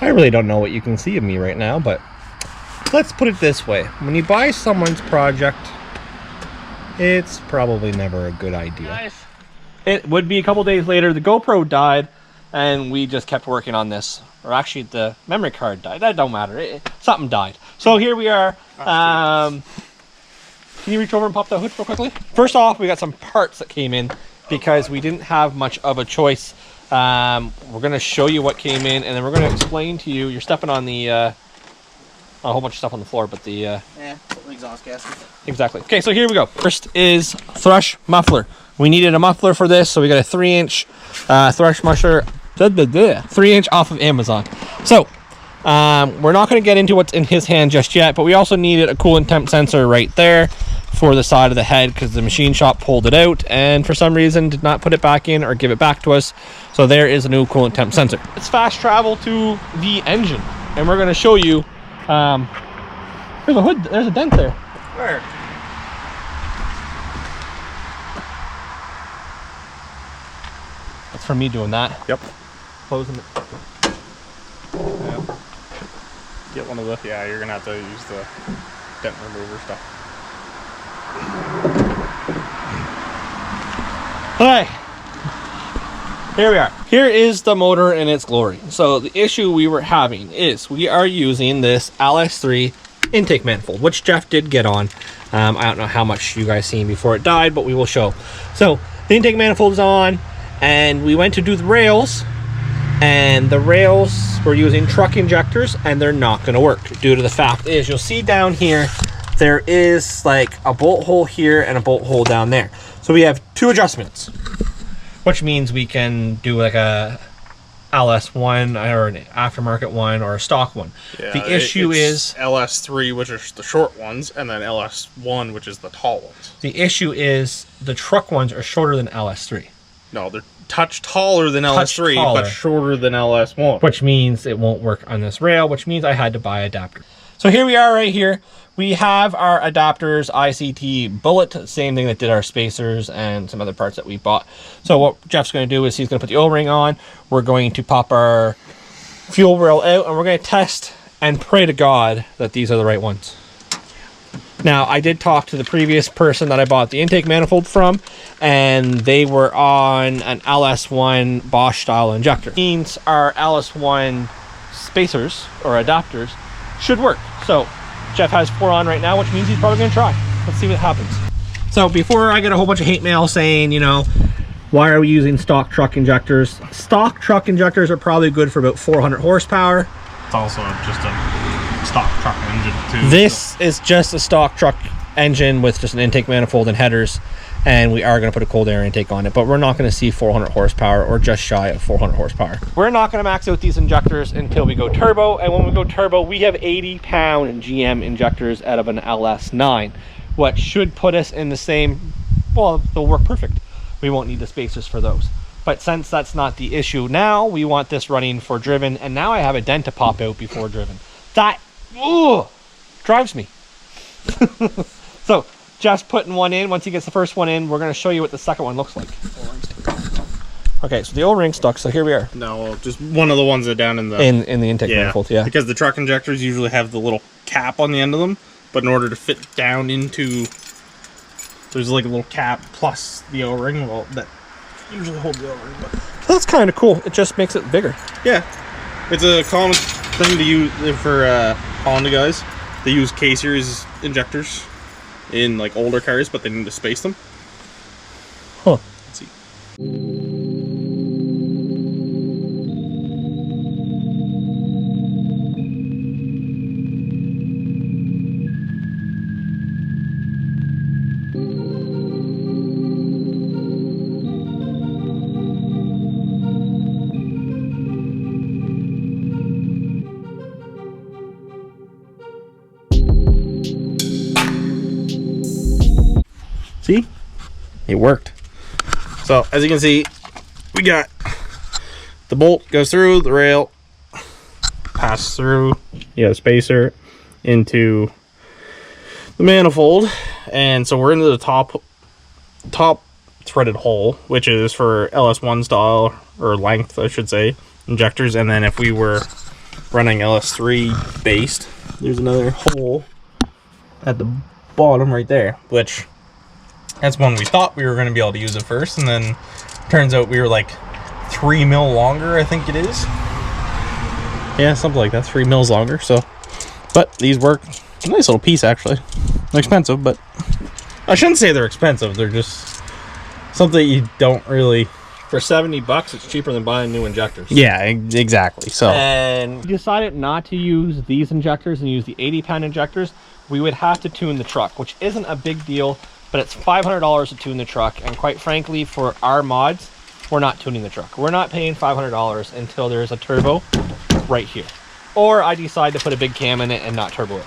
I really don't know what you can see of me right now, but let's put it this way. When you buy someone's project, it's probably never a good idea. Guys, it would be a couple days later, the GoPro died, and we just kept working on this. Or actually, the memory card died. That don't matter. Something died. So here we are. Can you reach over and pop that hood real quickly? First off, we got some parts that came in because we didn't have much of a choice. We're going to show you what came in, and then we're going to explain to you. You're stepping on the a whole bunch of stuff on the floor, but the exhaust gasket. Exactly. Okay, so here we go. First is thrush muffler. We needed a muffler for this, so we got a 3-inch thrush muffler. 3-inch off of Amazon. So we're not going to get into what's in his hand just yet, but we also needed a coolant temp sensor right there for the side of the head because the machine shop pulled it out and for some reason did not put it back in or give it back to us. So there is a new coolant temp sensor. Let's fast travel to the engine, and we're going to show you. There's a hood. There's a dent there. Where? That's for me doing that. Yep. Closing it. Yeah. Get one of the, yeah, you're gonna have to use the dent remover stuff. Hi. Here we are. Here is the motor in its glory. So the issue we were having is we are using this LS3 intake manifold, which Jeff did get on. I don't know how much you guys seen before it died, but we will show. So the intake manifold is on, and we went to do the rails, and the rails were using truck injectors, and they're not going to work due to the fact is you'll see down here there is like a bolt hole here and a bolt hole down there. So we have two adjustments, which means we can do like a LS1 or an aftermarket one or a stock one. Yeah, the issue is LS3, which are the short ones, and then LS1, which is the tall ones. the issue is the truck ones are shorter than LS3. No, they're touch taller than LS3, taller. but shorter than LS1. Which means it won't work on this rail, which means I had to buy adapter. So here we are right here. We have our adapters, ICT bullet, same thing that did our spacers and some other parts that we bought. So what Jeff's going to do is he's going to put the O-ring on. We're going to pop our fuel rail out, and we're going to test and pray to God that these are the right ones. Now, I did talk to the previous person that I bought the intake manifold from, and they were on an LS1 Bosch style injector. Means our LS1 spacers or adapters should work. So Jeff has 4 on right now, which means he's probably going to try. Let's see what happens. So before I get a whole bunch of hate mail saying, you know, why are we using stock truck injectors? Stock truck injectors are probably good for about 400 horsepower. It's also just a stock truck engine too. This is just a stock truck engine with just an intake manifold and headers, and we are going to put a cold air intake on it, but we're not going to see 400 horsepower or just shy of 400 horsepower. We're not going to max out these injectors until we go turbo, and when we go turbo, we have 80-pound GM injectors out of an LS9, what should put us in the same, well, they'll work perfect. We won't need the spacers for those. But since that's not the issue now, we want this running for driven, and now I have a dent to pop out before driven. That drives me. So Jeff's putting one in. Once he gets the first one in, we're going to show you what the second one looks like. Okay, so the O-ring stuck, so here we are. No, just one of the ones that are down in the in the intake manifold, yeah. Because the truck injectors usually have the little cap on the end of them, but in order to fit down into, there's like a little cap plus the O-ring. Well, that usually hold the O-ring, but That's kind of cool. It just makes it bigger. yeah, it's a common thing to use for Honda guys. They use K-series injectors in like older cars, but they need to space them. Huh. Let's see. See? It worked. So, as you can see, we got the bolt goes through the rail, pass through the spacer into the manifold, and so we're into the top threaded hole, which is for LS1 style, or length I should say, injectors. And then if we were running LS3 based. There's another hole at the bottom right there, which that's one we thought we were going to be able to use it first, and then turns out we were like 3 mil longer, I think it is. Yeah, something like that, 3 mils longer. So, but these work. A nice little piece, actually. They're expensive, but I shouldn't say they're expensive. They're just something you don't really. For 70 bucks, it's cheaper than buying new injectors. Yeah, exactly. So, and we decided not to use these injectors and use the 80-pound injectors. We would have to tune the truck, which isn't a big deal, but it's $500 to tune the truck. And quite frankly, for our mods, we're not tuning the truck. We're not paying $500 until there's a turbo right here. Or I decide to put a big cam in it and not turbo it.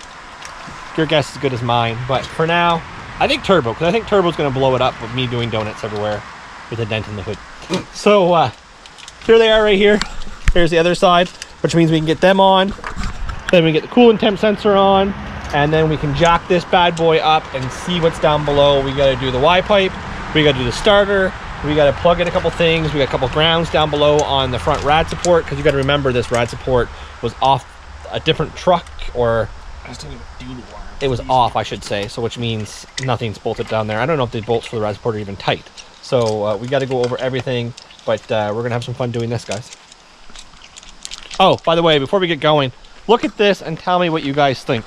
Your guess is as good as mine, but for now, I think turbo, because I think turbo's going to blow it up with me doing donuts everywhere with a dent in the hood. So here they are right here. Here's the other side, which means we can get them on. Then we get the coolant temp sensor on, and then we can jack this bad boy up and see what's down below. We got to do the Y pipe, we got to do the starter, we got to plug in a couple things. We got a couple grounds down below on the front rad support, because you got to remember this rad support was off a different truck, or it was off, I should say, so which means nothing's bolted down there. I don't know if the bolts for the rad support are even tight. So we got to go over everything, but we're going to have some fun doing this, guys. Oh, by the way, before we get going, look at this and tell me what you guys think.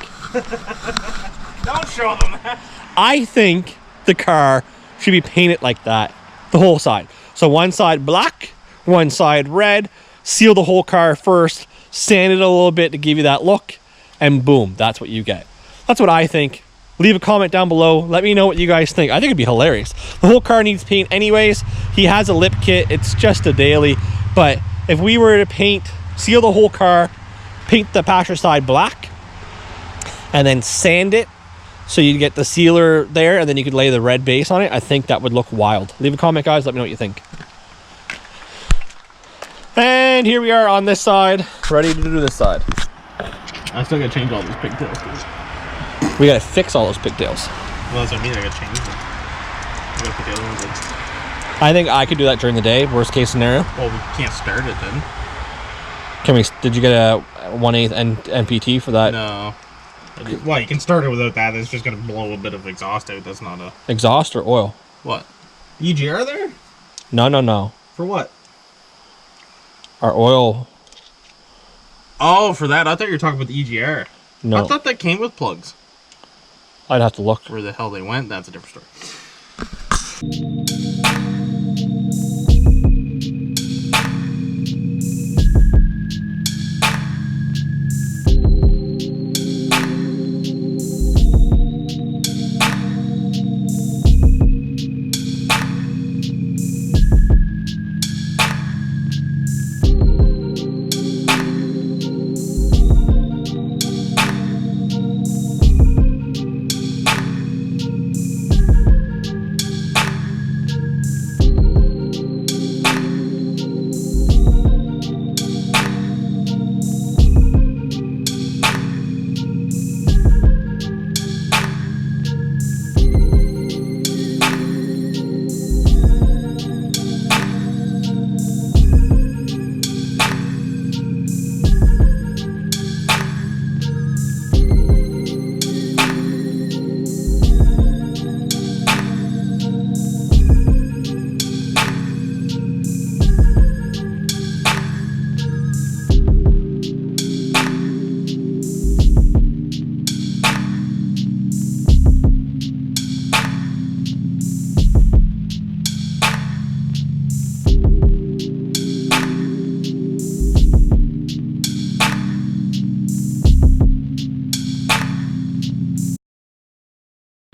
don't show them that. I think the car should be painted like that, the whole side. So one side black, one side red, seal the whole car first, sand it a little bit to give you that look, and boom, that's what you get. That's what I think. Leave a comment down below. Let me know what you guys think. I think it'd be hilarious. The whole car needs paint anyways. He has a lip kit. It's just a daily. But if we were to seal the whole car, paint the passenger side black, and then sand it so you get the sealer there, and then you could lay the red base on it, I think that would look wild. Leave a comment, guys. Let me know what you think. And here we are on this side, ready to do this side. I still gotta change all these pigtails. We gotta fix all those pigtails. Well, that's what I mean. I gotta change them. I gotta put the other ones in. I think I could do that during the day. Worst case scenario. Well, we can't start it then. Can we? Did you get a 1/8 NPT for that? No. Well, you can start it without that. It's just gonna blow a bit of exhaust out. That's not a Exhaust or oil? what? EGR there? No. For what? Our oil. Oh, for that? I thought you were talking about the EGR. No. I thought that came with plugs. I'd have to look. Where the hell they went, that's a different story.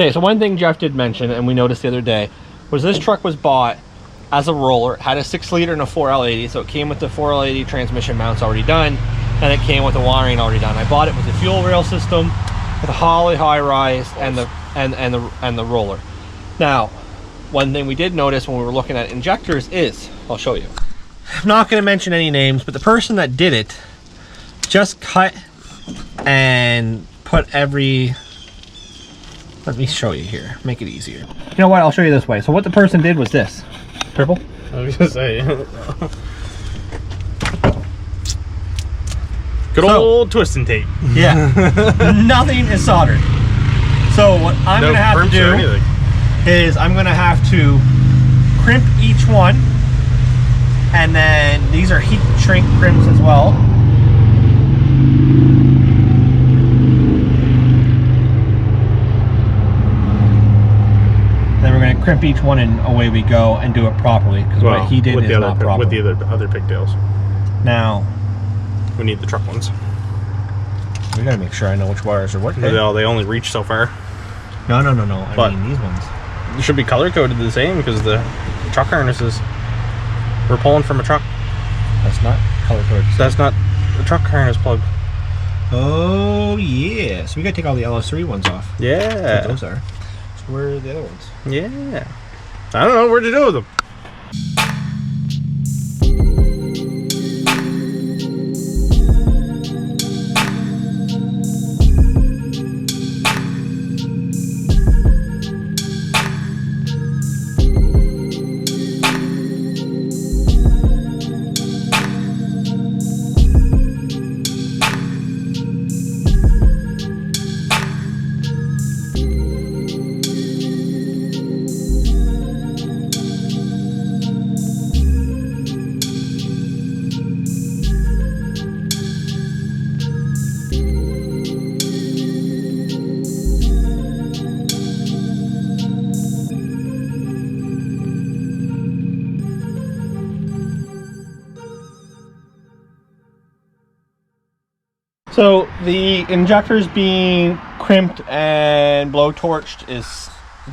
Okay, so one thing Jeff did mention, and we noticed the other day, was this truck was bought as a roller. It had a 6-liter and a 4L80, so it came with the 4L80 transmission mounts already done, and it came with the wiring already done. I bought it with the fuel rail system, with the Holly high rise, and the roller. Now, one thing we did notice when we were looking at injectors is, I'll show you. I'm not going to mention any names, but the person that did it just cut and put every. Let me show you here, make it easier. You know what, I'll show you this way. So what the person did was this. Purple? I was gonna say. Good old twist and tape. Yeah. Nothing is soldered. So what I'm going to have to do is I'm going to have to crimp each one. And then these are heat shrink crimps as well. Then we're going to crimp each one and away we go and do it properly, because what he did is not proper. With the other pigtails. Now, we need the truck ones. We got to make sure I know which wires are what. They only reach so far. No. I mean these ones. They should be color coded the same, because the truck harnesses, we're pulling from a truck. That's not color coded. That's not the truck harness plug. Oh yeah. So we got to take all the LS3 ones off. Yeah. That's what those are. So where are the other ones? Yeah. I don't know where to do with them. So the injectors being crimped and blow torched is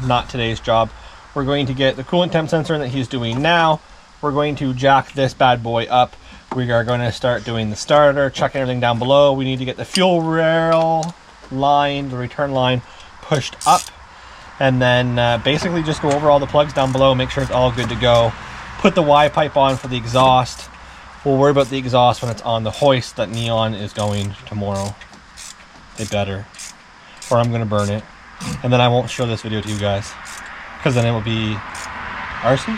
not today's job. We're going to get the coolant temp sensor that he's doing now. We're going to jack this bad boy up. We are going to start doing the starter, checking everything down below. We need to get the fuel rail line, the return line pushed up, and then basically just go over all the plugs down below, make sure it's all good to go. Put the Y pipe on for the exhaust. We'll worry about the exhaust when it's on the hoist that Neon is going tomorrow. They better. Or I'm going to burn it. And then I won't show this video to you guys. Because then it will be arson?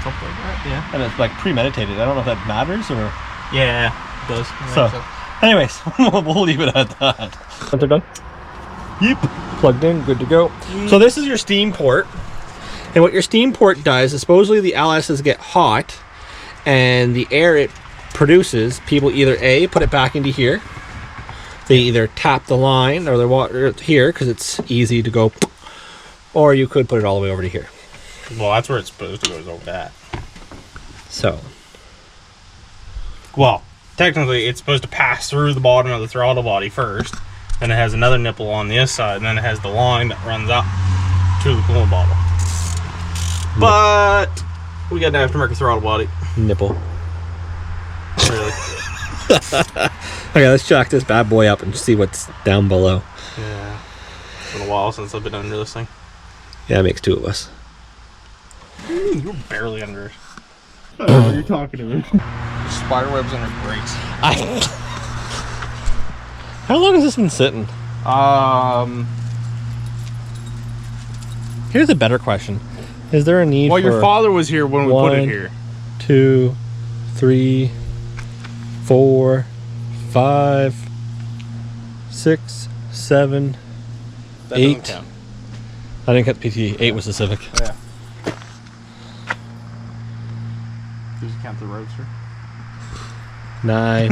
Something like that, yeah. And it's like premeditated. I don't know if that matters or... Yeah, it does. So, anyways, we'll leave it at that. Once they're done? Yep. Plugged in, good to go. So this is your steam port. And what your steam port does is supposedly the LSs get hot, and the air it produces, people either A, put it back into here. They either tap the line or the water here because it's easy to go, or you could put it all the way over to here. Well, that's where it's supposed to go, is over that. So, well, technically it's supposed to pass through the bottom of the throttle body first, then it has another nipple on this side, and then it has the line that runs up to the coolant bottle. But we got an aftermarket throttle body. Nipple. Really? Okay, let's jack this bad boy up and see what's down below. Yeah. It's been a while since I've been under this thing. Yeah, it makes two of us. You're barely under it. I don't know what you're talking to me. Spider webs under brakes. How long has this been sitting? Here's a better question. Is there a need well, for... your father was here when we put it here. 2, 3, 4, 5, 6, 7, That 8. doesn't count. I didn't get the PT. 8 was the Civic. Yeah. Does it count the Roadster? 9.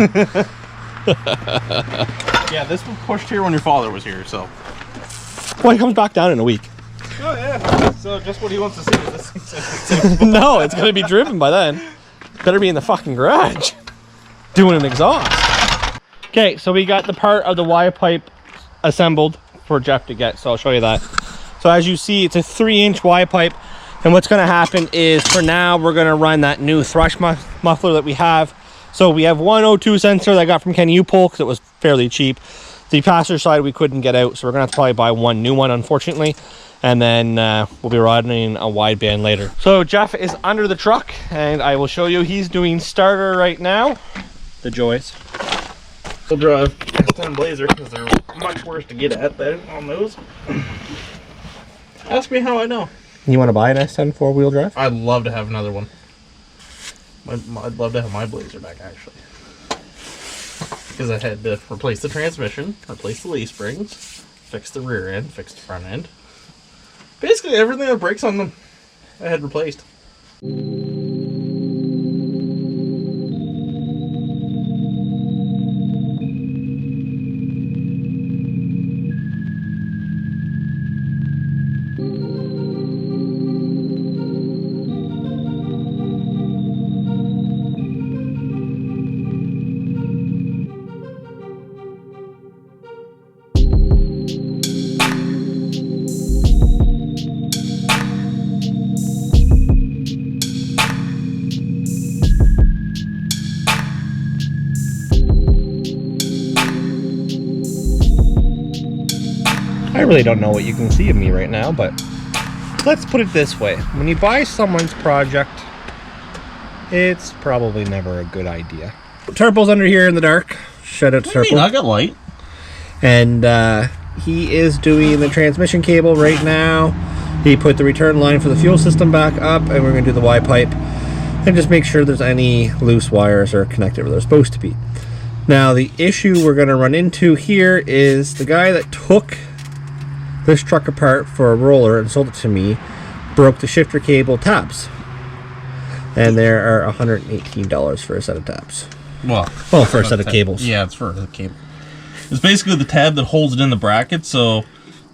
Yeah, this was pushed here when your father was here, so. Well, he comes back down in a week. Oh, yeah. So just what he wants to see is this thing. No, it's going to be driven by then. Better be in the fucking garage doing an exhaust. Okay, so we got the part of the Y pipe assembled for Jeff to get, so I'll show you that. So as you see, it's a 3-inch Y pipe, and what's going to happen is for now we're going to run that new thrush muffler that we have. So we have one O2 sensor that I got from Kenny U-Pull because it was fairly cheap. The passenger side we couldn't get out, so we're going to have to probably buy one new one, unfortunately. And then we'll be running a wideband later. So Jeff is under the truck, and I will show you he's doing starter right now. The joys. We'll drive S10 Blazer because they're much worse to get at than on those. Ask me how I know. You want to buy an S10 4-wheel drive? I'd love to have another one. I'd love to have my Blazer back, actually. because I had to replace the transmission, replace the leaf springs, fix the rear end, fix the front end. Basically everything that breaks on them, I had replaced. I really don't know what you can see of me right now, but let's put it this way. When you buy someone's project, it's probably never a good idea. Turpo's under here in the dark. Shout out to Turpo. I got light. And he is doing the transmission cable right now. He put the return line for the fuel system back up, and we're going to do the Y pipe and just make sure there's any loose wires are connected where they're supposed to be. Now, the issue we're going to run into here is the guy that took this truck apart for a roller and sold it to me broke the shifter cable tabs, and there are $118 for a set of tabs. Well, for a set of cables. Yeah, it's for the cable. It's basically the tab that holds it in the bracket, so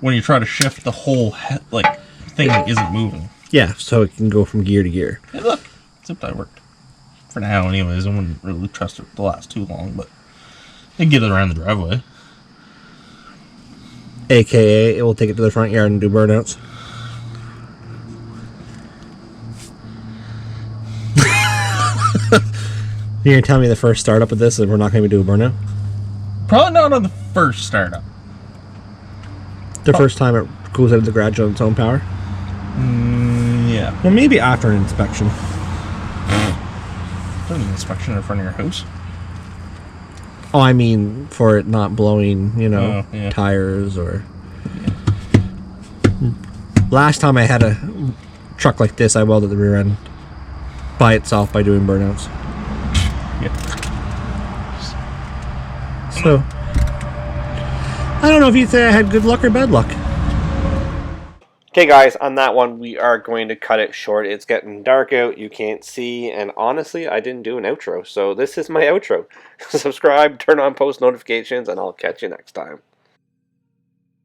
when you try to shift, the whole thing isn't moving. Yeah, so it can go from gear to gear. Hey, look, zip tie worked for now. Anyways, I wouldn't really trust it to last too long, but you can get it around the driveway. AKA, it will take it to the front yard and do burnouts. You're going to tell me the first startup of this is we're not going to do a burnout? Probably not on the first startup. The first time it goes out of the garage on its own power? Yeah. Well, maybe after an inspection. There's an inspection in front of your house. Oh, I mean, for it not blowing, tires or... Yeah. Last time I had a truck like this, I welded the rear end by itself by doing burnouts. Yeah. So, I don't know if you'd say I had good luck or bad luck. Okay guys, on that one, we are going to cut it short. It's getting dark out, you can't see, and honestly, I didn't do an outro, so this is my outro. Subscribe, turn on post notifications, and I'll catch you next time.